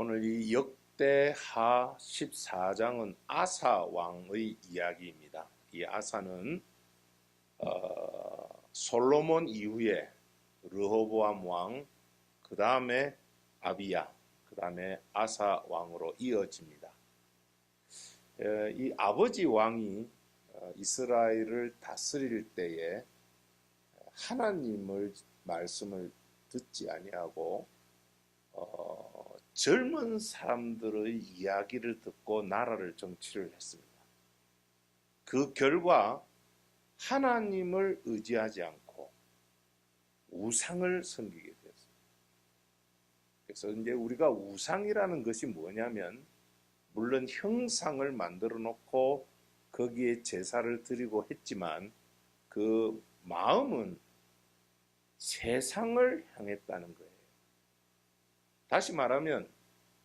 오늘 이 역대하 14장은 아사 왕의 이야기입니다. 이 아사는 솔로몬 이후에 르호보암 왕, 그 다음에 아비야, 그 다음에 아사 왕으로 이어집니다. 이 아버지 왕이 이스라엘을 다스릴 때에 하나님의 말씀을 듣지 아니하고 젊은 사람들의 이야기를 듣고 나라를 정치를 했습니다. 그 결과 하나님을 의지하지 않고 우상을 섬기게 되었습니다. 그래서 이제 우리가 우상이라는 것이 뭐냐면, 물론 형상을 만들어 놓고 거기에 제사를 드리고 했지만 그 마음은 세상을 향했다는 거예요. 다시 말하면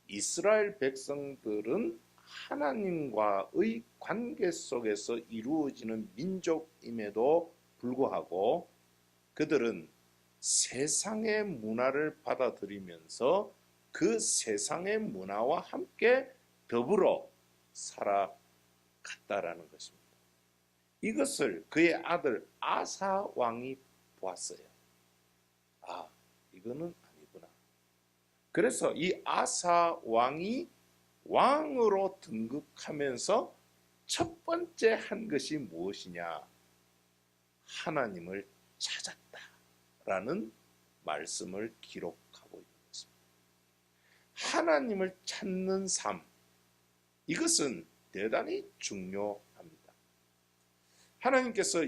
이스라엘 백성들은 하나님과의 관계 속에서 이루어지는 민족임에도 불구하고 그들은 세상의 문화를 받아들이면서 그 세상의 문화와 함께 더불어 살아갔다라는 것입니다. 이것을 그의 아들 아사 왕이 보았어요. 아, 이거는 아니구나. 그래서 이 아사 왕이 왕으로 등극하면서 첫 번째 한 것이 무엇이냐? 하나님을 찾았다라는 말씀을 기록하고 있는 것입니다. 하나님을 찾는 삶, 이것은 대단히 중요합니다. 하나님께서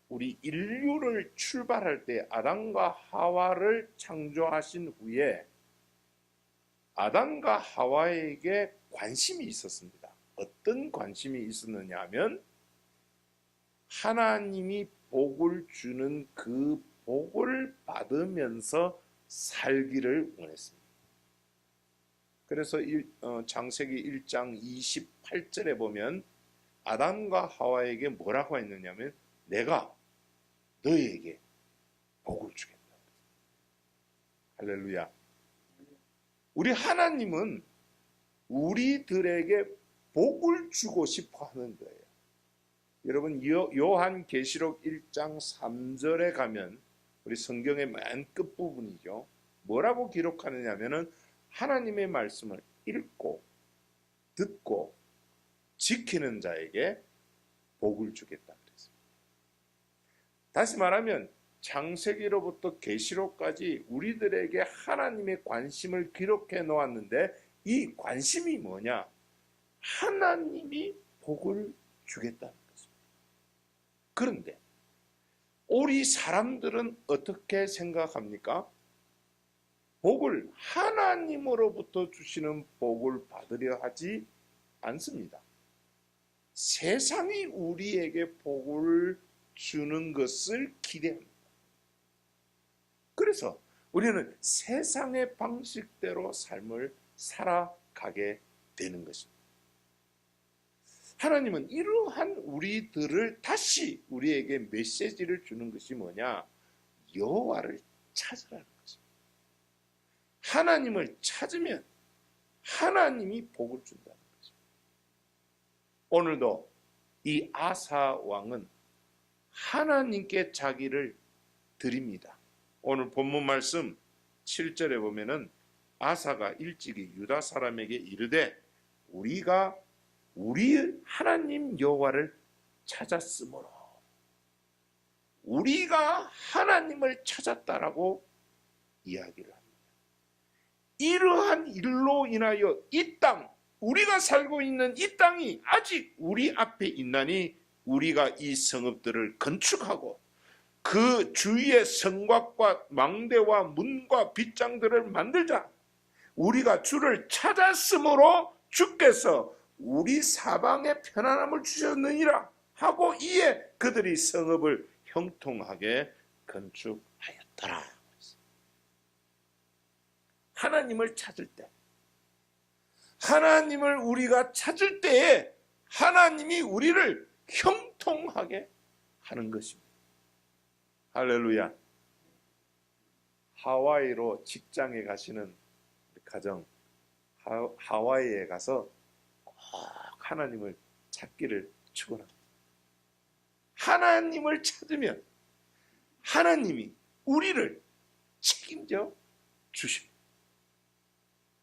우리 인류를 출발할 때 아담과 하와를 창조하신 후에 아담과 하와에게 관심이 있었습니다. 어떤 관심이 있었느냐 하면 하나님이 복을 주는 그 복을 받으면서 살기를 원했습니다. 그래서 창세기 1장 28절에 보면 아담과 하와에게 뭐라고 했느냐면 내가 너에게 복을 주겠다. 할렐루야. 우리 하나님은 우리들에게 복을 주고 싶어 하는 거예요. 여러분 요한계시록 1장 3절에 가면 우리 성경의 맨 끝부분이죠. 뭐라고 기록하느냐 하면은 하나님의 말씀을 읽고 듣고 지키는 자에게 복을 주겠다 그랬습니다. 다시 말하면 창세기로부터 계시록까지 우리들에게 하나님의 관심을 기록해 놓았는데 이 관심이 뭐냐? 하나님이 복을 주겠다는 것입니다. 그런데 우리 사람들은 어떻게 생각합니까? 복을 하나님으로부터 주시는 복을 받으려 하지 않습니다. 세상이 우리에게 복을 주는 것을 기대합니다. 그래서 우리는 세상의 방식대로 삶을 살아가게 되는 것입니다. 하나님은 이러한 우리들을 다시 우리에게 메시지를 주는 것이 뭐냐? 여호와를 찾으라는 것입니다. 하나님을 찾으면 하나님이 복을 준다는 것입니다. 오늘도 이 아사 왕은 하나님께 자기를 드립니다. 오늘 본문 말씀 7절에 보면은 아사가 일찍이 유다 사람에게 이르되 우리가 우리 하나님 여호와를 찾았으므로 우리가 하나님을 찾았다라고 이야기를 합니다. 이러한 일로 인하여 이 땅, 우리가 살고 있는 이 땅이 아직 우리 앞에 있나니 우리가 이 성읍들을 건축하고 그 주위에 성곽과 망대와 문과 빗장들을 만들자. 우리가 주를 찾았으므로 주께서 우리 사방에 편안함을 주셨느니라 하고 이에 그들이 성읍을 형통하게 건축하였더라. 하나님을 찾을 때, 하나님을 우리가 찾을 때에 하나님이 우리를 형통하게 하는 것입니다. 할렐루야. 하와이로 직장에 가시는 가정 하와이에 가서 꼭 하나님을 찾기를 축원합니다. 하나님을 찾으면 하나님이 우리를 책임져 주십니다.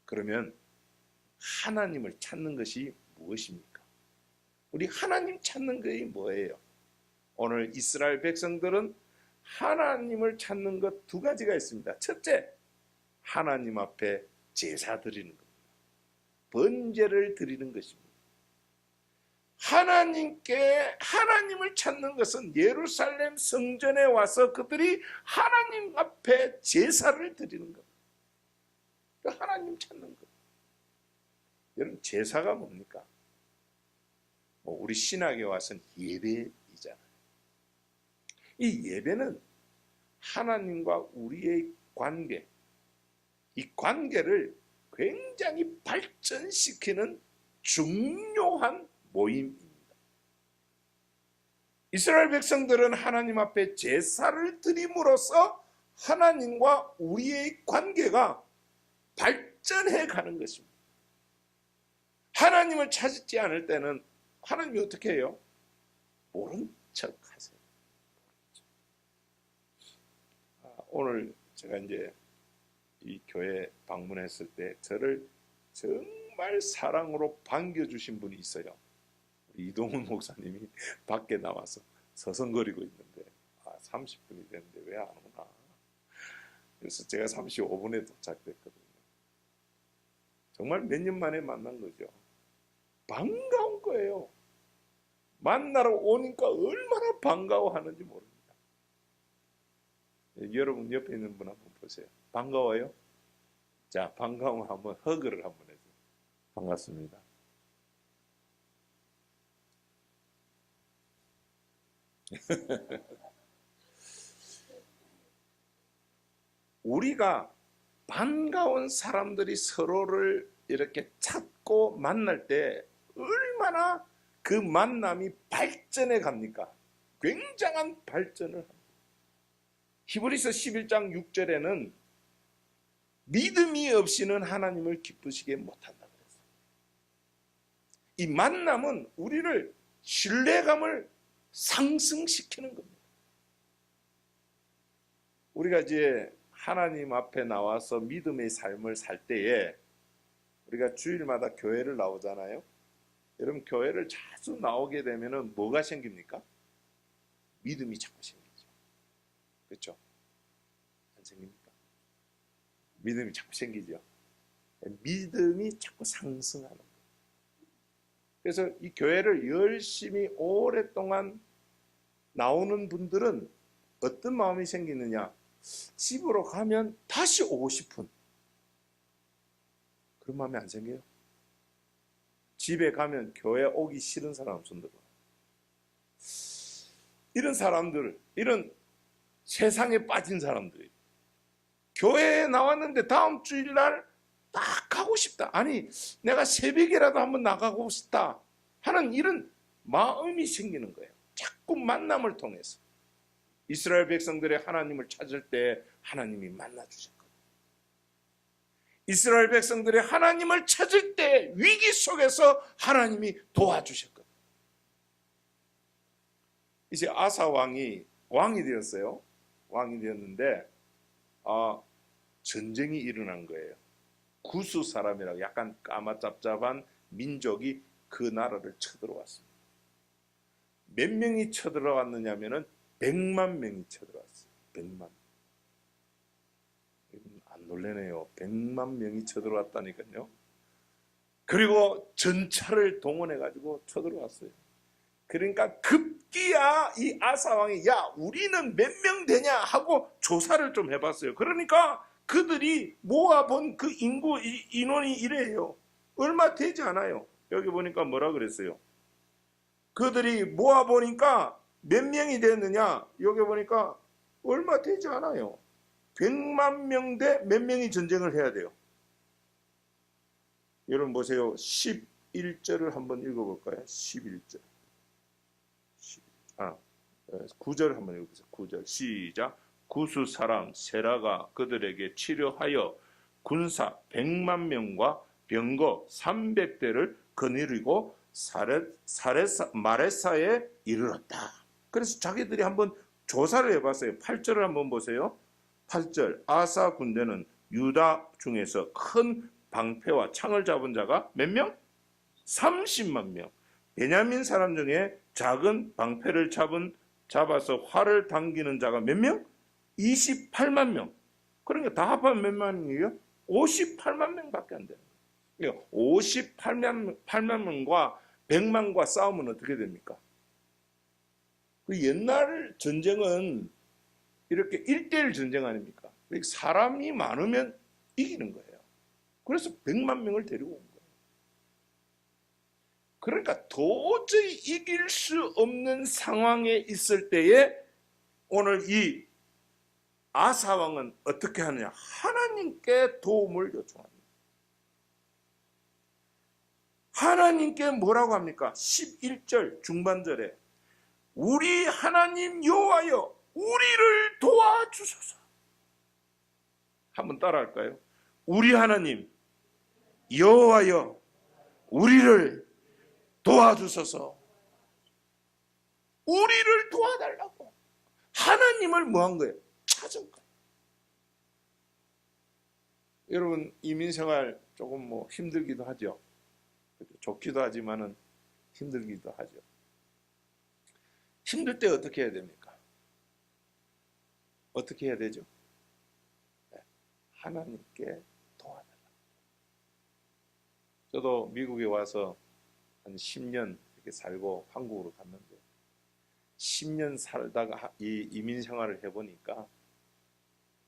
그러면 하나님을 찾는 것이 무엇입니까? 우리 하나님 찾는 것이 뭐예요? 오늘 이스라엘 백성들은 하나님을 찾는 것 두 가지가 있습니다. 첫째, 하나님 앞에 제사 드리는 겁니다. 번제를 드리는 것입니다. 하나님을 찾는 것은 예루살렘 성전에 와서 그들이 하나님 앞에 제사를 드리는 겁니다. 하나님 찾는 것. 여러분, 제사가 뭡니까? 우리 신학에 와서는 예배이잖아요. 이 예배는 하나님과 우리의 관계, 이 관계를 굉장히 발전시키는 중요한 모임입니다. 이스라엘 백성들은 하나님 앞에 제사를 드림으로써 하나님과 우리의 관계가 발전해 가는 것입니다. 하나님을 찾지 않을 때는 하나님이 어떻게 해요? 모른 척 하세요. 오늘 제가 이제 이 교회 방문했을 때 저를 정말 사랑으로 반겨주신 분이 있어요. 이동훈 목사님이 밖에 나와서 서성거리고 있는데 30분이 됐는데 왜 안 오나? 그래서 제가 35분에 도착됐거든요. 정말 몇 년 만에 만난 거죠. 반가운 거예요. 만나러 오니까 얼마나 반가워하는지 모릅니다. 여러분 옆에 있는 분 한번 보세요. 반가워요? 자, 반가움 한번 허그를 한번 해주세요. 반갑습니다. 우리가 반가운 사람들이 서로를 이렇게 찾고 만날 때 얼마나 그 만남이 발전해 갑니까? 굉장한 발전을 합니다. 히브리서 11장 6절에는 믿음이 없이는 하나님을 기쁘시게 못한다고 그랬어요. 이 만남은 우리를 신뢰감을 상승시키는 겁니다. 우리가 이제 하나님 앞에 나와서 믿음의 삶을 살 때에 우리가 주일마다 교회를 나오잖아요. 여러분, 교회를 자주 나오게 되면은 뭐가 생깁니까? 믿음이 자꾸 생기죠. 그렇죠? 안 생깁니까? 믿음이 자꾸 생기죠. 믿음이 자꾸 상승하는 거예요. 그래서 이 교회를 열심히 오랫동안 나오는 분들은 어떤 마음이 생기느냐? 집으로 가면 다시 오고 싶은 그런 마음이 안 생겨요? 집에 가면 교회 오기 싫은 사람 손 들어. 이런 사람들, 이런 세상에 빠진 사람들이 교회에 나왔는데 다음 주일날 딱 가고 싶다. 아니, 내가 새벽이라도 한번 나가고 싶다 하는 이런 마음이 생기는 거예요. 자꾸 만남을 통해서. 이스라엘 백성들의 하나님을 찾을 때 하나님이 만나주셨거든요. 이스라엘 백성들의 하나님을 찾을 때 위기 속에서 하나님이 도와주셨거든요. 이제 아사 왕이 되었어요. 왕이 되었는데 전쟁이 일어난 거예요. 구스 사람이라고 약간 까마짭짭한 민족이 그 나라를 쳐들어왔습니다. 몇 명이 쳐들어왔느냐면은 100만 명이 쳐들어왔어요. 100만. 안 놀래네요. 100만 명이 쳐들어왔다니까요. 그리고 전차를 동원해가지고 쳐들어왔어요. 그러니까 급기야 이 아사왕이 야, 우리는 몇 명 되냐 하고 조사를 좀 해봤어요. 그러니까 그들이 모아본 그 인원이 이래요. 얼마 되지 않아요. 여기 보니까 뭐라 그랬어요? 그들이 모아보니까 몇 명이 됐느냐? 여기 보니까 얼마 되지 않아요. 100만 명 대 몇 명이 전쟁을 해야 돼요. 여러분 보세요. 11절을 한번 읽어볼까요? 11절. 9절 한번 읽어보세요. 9절 시작. 구스 사람 세라가 그들에게 치료하여 군사 100만 명과 병거 300대를 거느리고 마레사에 이르렀다. 그래서 자기들이 한번 조사를 해봤어요. 8절을 한번 보세요. 8절 아사 군대는 유다 중에서 큰 방패와 창을 잡은 자가 몇 명? 30만 명. 베냐민 사람 중에 작은 방패를 잡아서 활을 당기는 자가 몇 명? 28만 명. 그러니까 다 합하면 몇 만이에요? 58만 명밖에 안 되는 거예요. 58만 명과 100만과 싸우면 어떻게 됩니까? 그 옛날 전쟁은 이렇게 1대1 전쟁 아닙니까? 사람이 많으면 이기는 거예요. 그래서 100만 명을 데리고 온 거예요. 그러니까 도저히 이길 수 없는 상황에 있을 때에 오늘 이 아사 왕은 어떻게 하느냐? 하나님께 도움을 요청합니다. 하나님께 뭐라고 합니까? 11절 중반절에 우리 하나님 여호와여 우리를 도와주소서. 한번 따라할까요? 우리 하나님 여호와여 우리를 도와주소서. 우리를 도와달라고 하나님을 뭐 한 거예요? 찾은 거예요. 여러분 이민생활 조금 뭐 힘들기도 하죠. 좋기도 하지만은 힘들기도 하죠. 힘들 때 어떻게 해야 됩니까? 어떻게 해야 되죠? 하나님께 도와달라. 저도 미국에 와서 한 10년 이렇게 살고 한국으로 갔는데 10년 살다가 이 이민 생활을 해보니까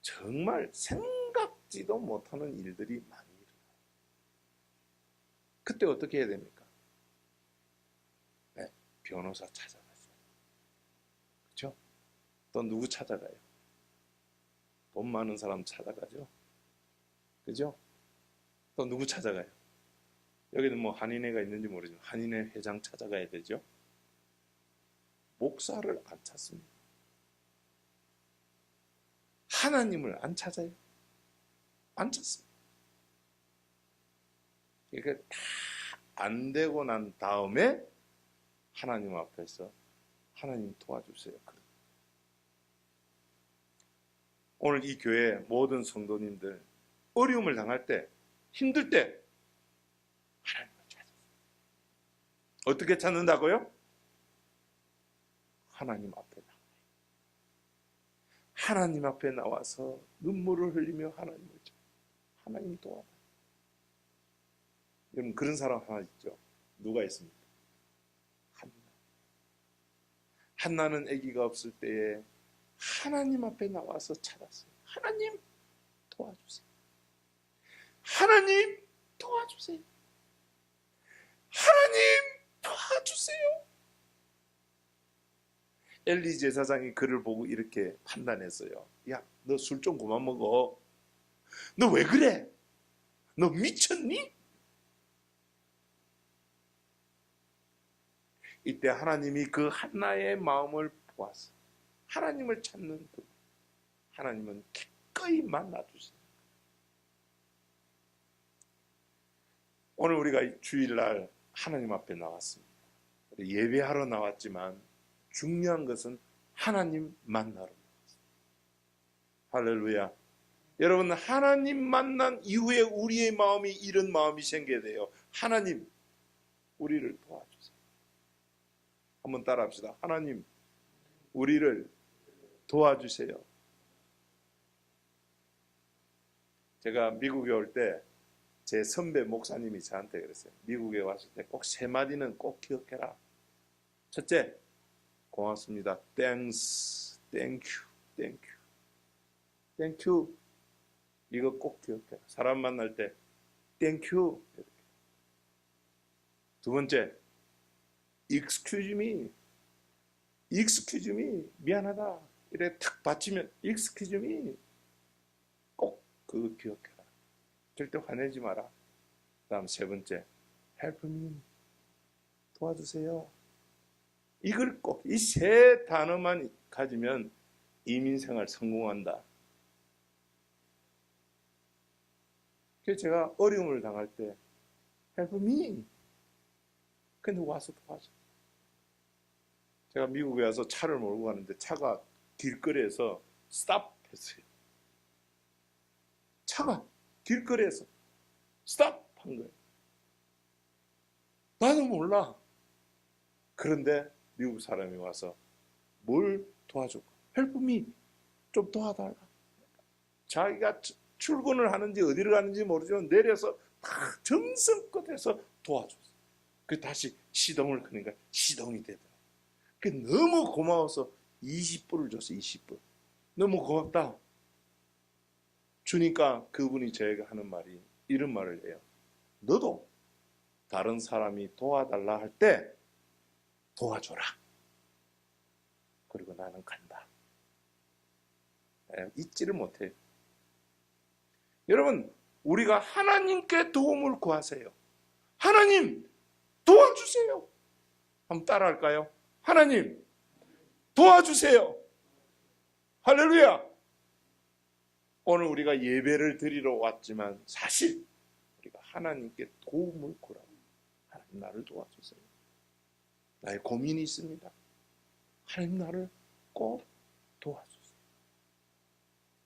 정말 생각지도 못하는 일들이 많이 일어나요. 그때 어떻게 해야 됩니까? 네, 변호사 찾아가죠. 그렇죠? 또 누구 찾아가요? 돈 많은 사람 찾아가죠. 그죠? 또 누구 찾아가요? 여기는 뭐 한인회가 있는지 모르지만 한인회 회장 찾아가야 되죠. 목사를 안 찾습니다. 하나님을 안 찾아요. 안 찾습니다. 그러니까 다 안 되고 난 다음에 하나님 앞에서 하나님 도와주세요. 오늘 이 교회 모든 성도님들 어려움을 당할 때, 힘들 때 하나님을 찾으세요. 어떻게 찾는다고요? 하나님 앞에 나와요. 하나님 앞에 나와서 눈물을 흘리며 하나님을 찾아요. 하나님 도와달라요. 여러분 그런 사람 하나 있죠. 누가 있습니까? 한나는 아기가 없을 때에 하나님 앞에 나와서 찾았어요. 하나님 도와주세요. 하나님 도와주세요. 하나님 도와주세요. 엘리 제사장이 그를 보고 이렇게 판단했어요. 야, 너 술 좀 그만 먹어. 너 왜 그래? 너 미쳤니? 이때 하나님이 그 한나의 마음을 보았어요. 하나님을 찾는 그 하나님은 기꺼이 만나주세요. 오늘 우리가 주일날 하나님 앞에 나왔습니다. 예배하러 나왔지만 중요한 것은 하나님 만나러 나왔습니다. 할렐루야. 여러분 하나님 만난 이후에 우리의 마음이 이런 마음이 생겨야 돼요. 하나님 우리를 도와주세요. 한번 따라합시다. 하나님 우리를 도와주세요. 제가 미국에 올 때 제 선배 목사님이 저한테 그랬어요. 미국에 왔을 때 꼭 세 마디는 꼭 기억해라. 첫째, 고맙습니다. Thanks, thank you, thank you, thank you. 이거 꼭 기억해라. 사람 만날 때 Thank you. 이렇게. 두 번째, Excuse me, excuse me, 미안하다. 이래 탁 받치면 Excuse me. 꼭 그거 기억해라. 절대 화내지 마라. 다음 세 번째, help me, 도와주세요. 이걸 꼭 이 세 단어만 가지면 이민생활 성공한다. 그래서 제가 어려움을 당할 때 help me. 근데 와서 도와줘. 제가 미국에 와서 차를 몰고 가는데 차가 길거리에서 스탑했어요. 차가 길거리에서 스탑한 거예요. 나는 몰라. 그런데 미국 사람이 와서 뭘 도와줄까? help me. 좀 도와달라. 자기가 출근을 하는지 어디를 가는지 모르지만 내려서 다 정성껏 해서 도와줬어. 그 다시 시동을 끄니까 시동이 되더라. 그 너무 고마워서 20불을 줬어. 20불. 너무 고맙다. 주니까 그분이 저에게 하는 말이 이런 말을 해요. 너도 다른 사람이 도와달라 할 때 도와줘라. 그리고 나는 간다. 잊지를 못해요. 여러분, 우리가 하나님께 도움을 구하세요. 하나님 도와주세요. 한번 따라할까요? 하나님 도와주세요. 할렐루야. 오늘 우리가 예배를 드리러 왔지만 사실 우리가 하나님께 도움을 구하고, 하나님 나를 도와주세요. 나의 고민이 있습니다. 하나님 나를 꼭 도와주세요.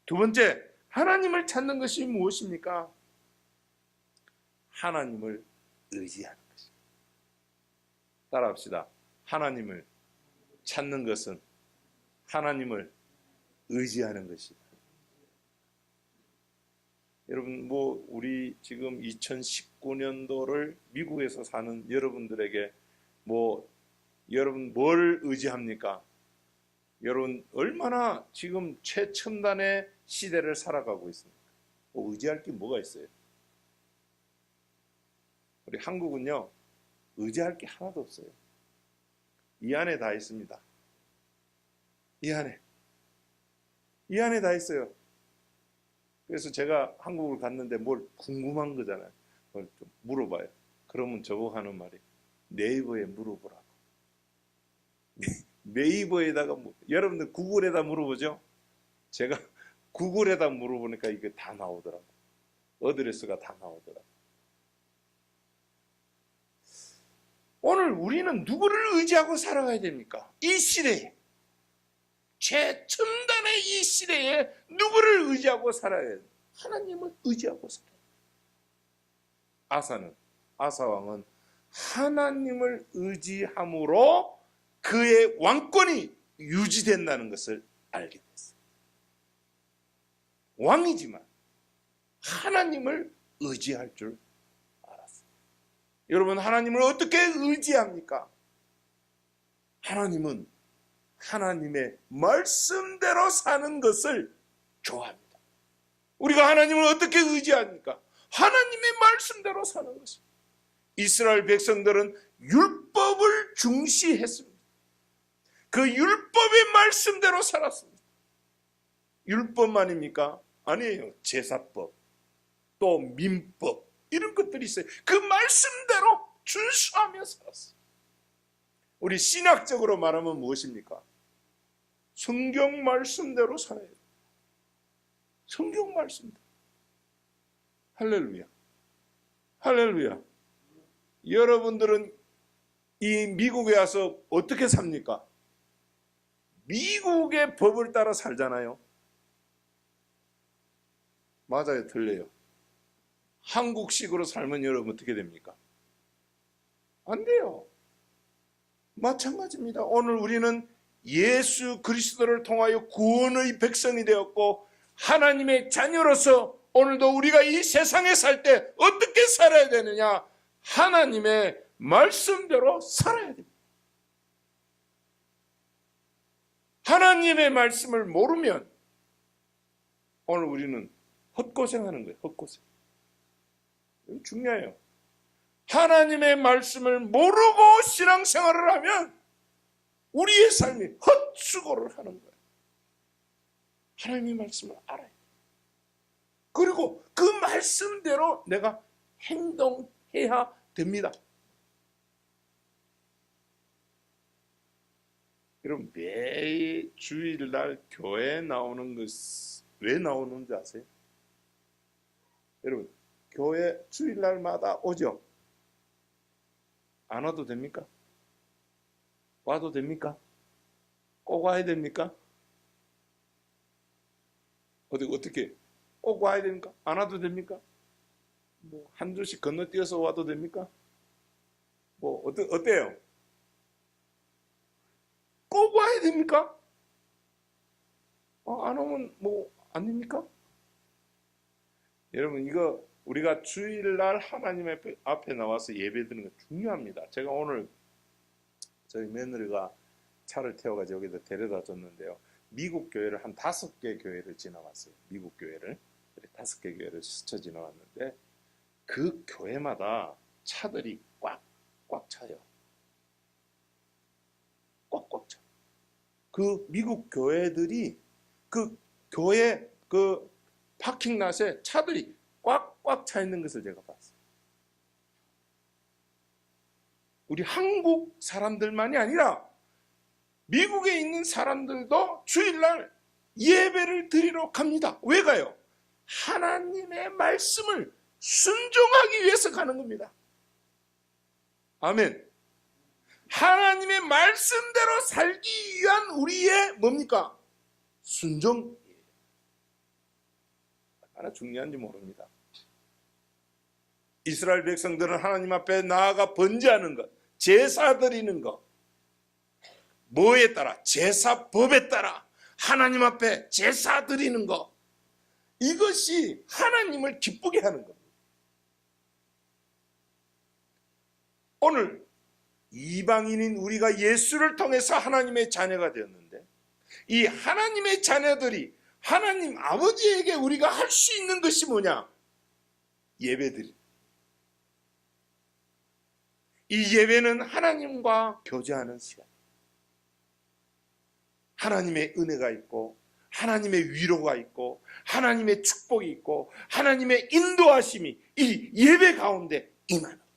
두 번째, 하나님을 찾는 것이 무엇입니까? 하나님을 의지하는 것입니다. 따라합시다. 하나님을 찾는 것은 하나님을 의지하는 것이다. 여러분, 우리 지금 2019년도를 미국에서 사는 여러분들에게 여러분 뭘 의지합니까? 여러분 얼마나 지금 최첨단의 시대를 살아가고 있습니까? 의지할 게 뭐가 있어요? 우리 한국은요, 의지할 게 하나도 없어요. 이 안에 다 있습니다. 이 안에 다 있어요. 그래서 제가 한국을 갔는데 뭘 궁금한 거잖아요. 뭘 좀 물어봐요. 그러면 저보고 하는 말이 네이버에 물어보라고. 네이버에다가 여러분들 구글에다 물어보죠? 제가 구글에다 물어보니까 이게 다 나오더라고. 어드레스가 다 나오더라고. 오늘 우리는 누구를 의지하고 살아가야 됩니까? 이 시대에, 최첨단의 이 시대에 누구를 의지하고 살아야 돼요? 하나님을 의지하고 살아요. 아사왕은 하나님을 의지함으로 그의 왕권이 유지된다는 것을 알게 됐어요. 왕이지만 하나님을 의지할 줄 알았어요. 여러분, 하나님을 어떻게 의지합니까? 하나님은 하나님의 말씀대로 사는 것을 좋아합니다. 우리가 하나님을 어떻게 의지합니까? 하나님의 말씀대로 사는 것입니다. 이스라엘 백성들은 율법을 중시했습니다. 그 율법의 말씀대로 살았습니다. 율법만입니까? 아니에요. 제사법, 또 민법, 이런 것들이 있어요. 그 말씀대로 준수하며 살았어요. 우리 신학적으로 말하면 무엇입니까? 성경 말씀대로 살아야 돼요. 성경 말씀대로. 할렐루야. 할렐루야. 여러분들은 이 미국에 와서 어떻게 삽니까? 미국의 법을 따라 살잖아요. 맞아요, 틀려요? 한국식으로 살면 여러분 어떻게 됩니까? 안 돼요. 마찬가지입니다. 오늘 우리는 예수 그리스도를 통하여 구원의 백성이 되었고 하나님의 자녀로서 오늘도 우리가 이 세상에 살 때 어떻게 살아야 되느냐? 하나님의 말씀대로 살아야 됩니다. 하나님의 말씀을 모르면 오늘 우리는 헛고생하는 거예요. 헛고생. 이거 중요해요. 하나님의 말씀을 모르고 신앙생활을 하면 우리의 삶이 헛수고를 하는 거예요. 하나님의 말씀을 알아요. 그리고 그 말씀대로 내가 행동해야 됩니다. 여러분, 매일 주일날 교회에 나오는 것 왜 나오는지 아세요? 여러분, 교회 주일날마다 오죠? 안 와도 됩니까? 와도 됩니까? 꼭 와야 됩니까? 어떻게? 꼭 와야 됩니까? 안 와도 됩니까? 뭐 한 줄씩 건너뛰어서 와도 됩니까? 뭐 어때요? 꼭 와야 됩니까? 안 오면 뭐 안 됩니까? 여러분, 이거 우리가 주일날 하나님 앞에 나와서 예배드리는 거 중요합니다. 제가 오늘 저희 며느리가 차를 태워가지고 여기다 데려다 줬는데요. 미국 교회를 한 5개 교회를 지나왔어요. 미국 교회를 5개 교회를 스쳐 지나왔는데 그 교회마다 차들이 꽉 차요. 꽉 차. 그 미국 교회들이 그 교회 그 파킹랏에 차들이 꽉 차 있는 것을 제가 봤어요. 우리 한국 사람들만이 아니라 미국에 있는 사람들도 주일날 예배를 드리러 갑니다. 왜 가요? 하나님의 말씀을 순종하기 위해서 가는 겁니다. 아멘. 하나님의 말씀대로 살기 위한 우리의 뭡니까? 순종. 얼마나 중요한지 모릅니다. 이스라엘 백성들은 하나님 앞에 나아가 번제하는 것, 제사 드리는 것, 뭐에 따라? 제사법에 따라 하나님 앞에 제사 드리는 것, 이것이 하나님을 기쁘게 하는 겁니다. 오늘 이방인인 우리가 예수를 통해서 하나님의 자녀가 되었는데 이 하나님의 자녀들이 하나님 아버지에게 우리가 할 수 있는 것이 뭐냐? 예배드리. 이 예배는 하나님과 교제하는 시간. 하나님의 은혜가 있고 하나님의 위로가 있고 하나님의 축복이 있고 하나님의 인도하심이 이 예배 가운데 임하는 거예요.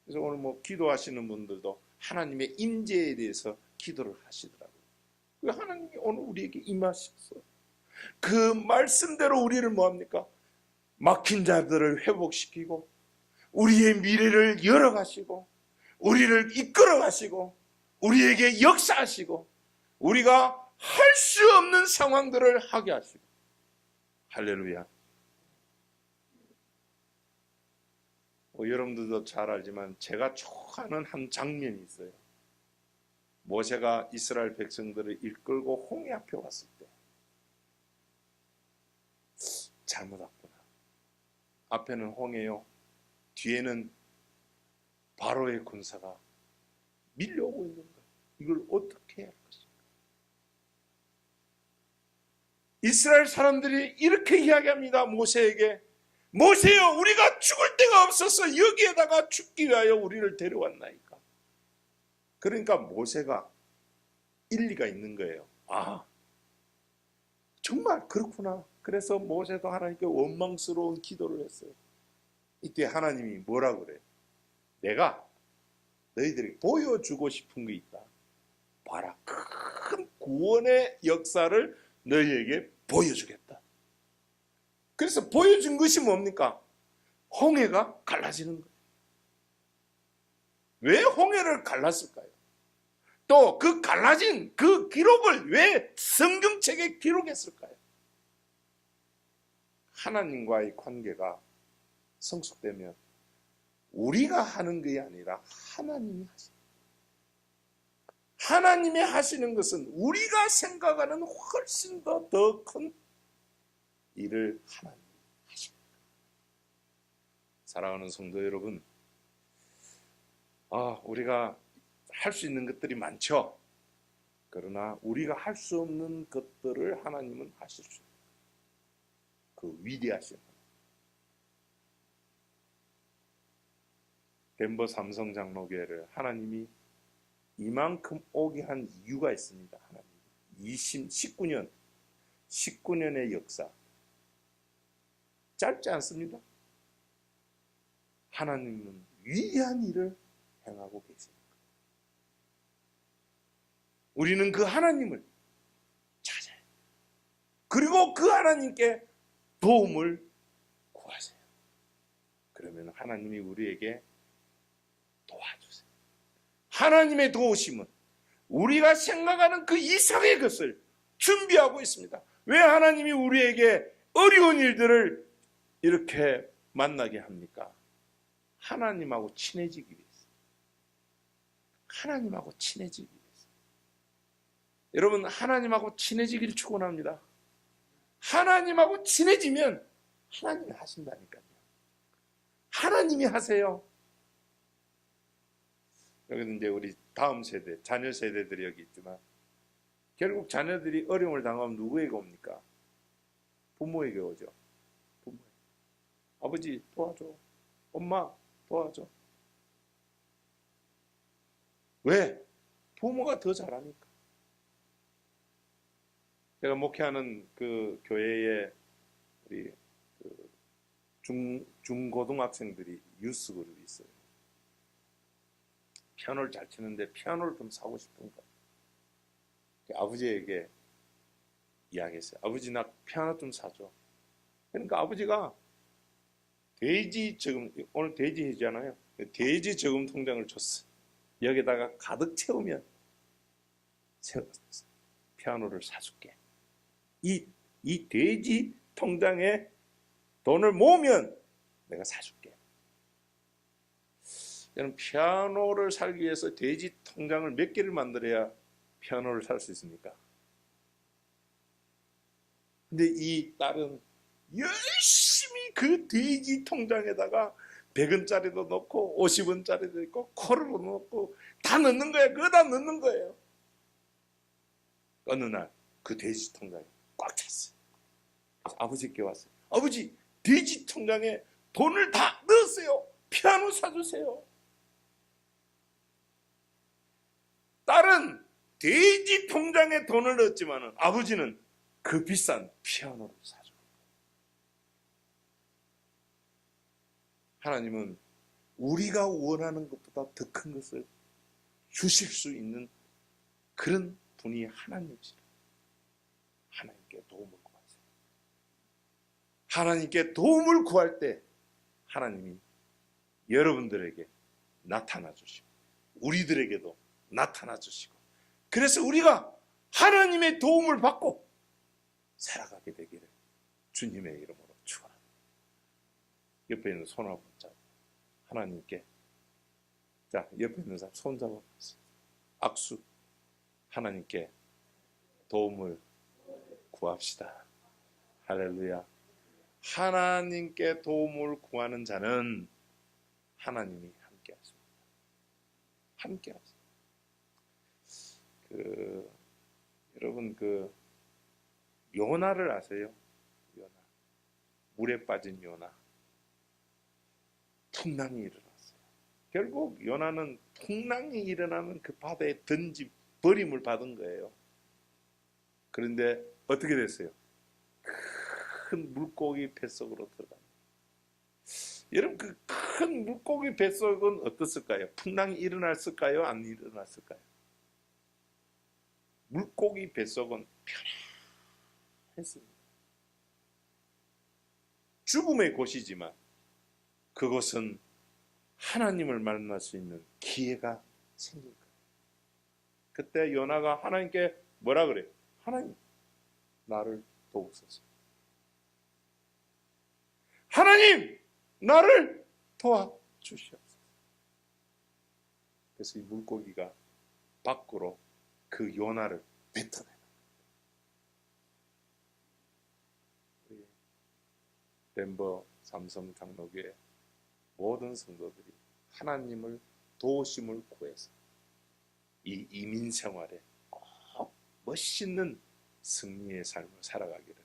그래서 오늘 뭐 기도하시는 분들도 하나님의 임재에 대해서 기도를 하시더라고요. 하나님이 오늘 우리에게 임하셨어요. 그 말씀대로 우리를 뭐합니까? 막힌 자들을 회복시키고 우리의 미래를 열어가시고 우리를 이끌어가시고 우리에게 역사하시고 우리가 할 수 없는 상황들을 하게 하시고. 할렐루야. 여러분들도 잘 알지만 제가 좋아하는 한 장면이 있어요. 모세가 이스라엘 백성들을 이끌고 홍해 앞에 왔을 때 잘못 왔구나. 앞에는 홍해요, 뒤에는 바로의 군사가 밀려오고 있는 거예요. 이걸 어떻게 해야 할 것인가? 이스라엘 사람들이 이렇게 이야기합니다. 모세에게. 모세여, 우리가 죽을 데가 없어서 여기에다가 죽기 위하여 우리를 데려왔나이까. 그러니까 모세가 일리가 있는 거예요. 정말 그렇구나. 그래서 모세도 하나님께 원망스러운 기도를 했어요. 이때 하나님이 뭐라 그래요? 내가 너희들에게 보여주고 싶은 게 있다. 봐라, 큰 구원의 역사를 너희에게 보여주겠다. 그래서 보여준 것이 뭡니까? 홍해가 갈라지는 거예요. 왜 홍해를 갈랐을까요? 또 그 갈라진 그 기록을 왜 성경책에 기록했을까요? 하나님과의 관계가 성숙되면 우리가 하는 것이 아니라 하나님이 하시는 거예요. 하나님이 하시는 것은 우리가 생각하는 훨씬 더 큰 일을 하나님이 하십니다. 사랑하는 성도 여러분, 우리가 할 수 있는 것들이 많죠. 그러나 우리가 할 수 없는 것들을 하나님은 하실 수 있어요. 그 위대하신 하나님. 덴버 삼성장로교회를 하나님이 이만큼 오게 한 이유가 있습니다. 하나님 19년의 역사 짧지 않습니다. 하나님은 위대한 일을 행하고 계십니다. 우리는 그 하나님을 찾아야 해요. 그리고 그 하나님께 도움을 구해야 뭐냐면 하나님이 우리에게 도와주세요. 하나님의 도우심은 우리가 생각하는 그 이상의 것을 준비하고 있습니다. 왜 하나님이 우리에게 어려운 일들을 이렇게 만나게 합니까? 하나님하고 친해지기 위해서. 하나님하고 친해지기 위해서. 여러분, 하나님하고 친해지기를 축원합니다. 하나님하고 친해지면 하나님이 하신다니까요. 하나님이 하세요. 여기는 이제 우리 다음 세대, 자녀 세대들이 여기 있지만 결국 자녀들이 어려움을 당하면 누구에게 옵니까? 부모에게 오죠. 부모에게. 아버지 도와줘. 엄마 도와줘. 왜? 부모가 더 잘하니까. 제가 목회하는 그 교회에 우리 그 중고등학생들이 유스 그룹이 있어요. 피아노를 잘 치는데 피아노를 좀 사고 싶은 거예요. 아버지에게 이야기했어요. 아버지, 나 피아노 좀 사줘. 그러니까 아버지가 돼지 저금, 오늘 돼지 해잖아요. 돼지 저금 통장을 줬어. 여기다가 가득 채우면 피아노를 사줄게. 이 돼지 통장에 돈을 모으면 내가 사줄게. 저는 피아노를 살기 위해서 돼지 통장을 몇 개를 만들어야 피아노를 살 수 있습니까? 근데 이 딸은 열심히 그 돼지 통장에다가 100원짜리도 넣고 50원짜리도 있고 코르도 넣고 다 넣는 거야. 그거 다 넣는 거예요. 어느 날 그 돼지 통장에 꽉 찼어요. 그래서 아버지께 왔어요. 아버지, 돼지 통장에 돈을 다 넣었어요. 피아노 사주세요. 딸은 돼지 통장에 돈을 넣었지만 아버지는 그 비싼 피아노를 사줘. 하나님은 우리가 원하는 것보다 더 큰 것을 주실 수 있는 그런 분이 하나님이시라. 하나님께 도움을 구하세요. 하나님께 도움을 구할 때 하나님이 여러분들에게 나타나 주시고 우리들에게도 나타나 주시고, 그래서 우리가 하나님의 도움을 받고 살아가게 되기를 주님의 이름으로 축원합니다. 옆에 있는 손 한번 잡고 하나님께, 자, 옆에 있는 사람 손 잡아 악수. 하나님께 도움을 구합시다. 할렐루야. 하나님께 도움을 구하는 자는 하나님이 함께 하십니다. 함께 하십니다. 여러분 요나를 아세요? 요나. 물에 빠진 요나. 풍랑이 일어났어요. 결국 요나는 풍랑이 일어나는 그 바다에 버림을 받은 거예요. 그런데 어떻게 됐어요? 큰 물고기 뱃속으로 들어갑니다. 여러분, 그 큰 물고기 뱃속은 어떻을까요? 풍랑이 일어났을까요? 안 일어났을까요? 물고기 뱃속은 편안했습니다. 죽음의 곳이지만 그것은 하나님을 만날 수 있는 기회가 생길 거예요. 그때 요나가 하나님께 뭐라 그래요? 하나님, 나를 도우소서. 하나님, 나를 도와주시옵소서. 그래서 이 물고기가 밖으로 그 요나를 뱉어내는 우리 덴버 삼성 장로교회 모든 성도들이 하나님을 도우심을 구해서 이 이민 생활에 꼭 멋있는 승리의 삶을 살아가기를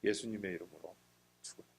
예수님의 이름으로 축원합니다.